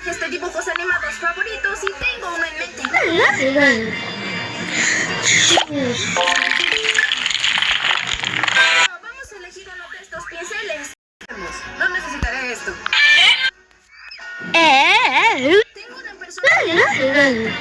personajes de dibujos animados favoritos y tengo uno en mente. Vamos a elegir uno de estos pinceles. No necesitaré esto. Tengo una personaje.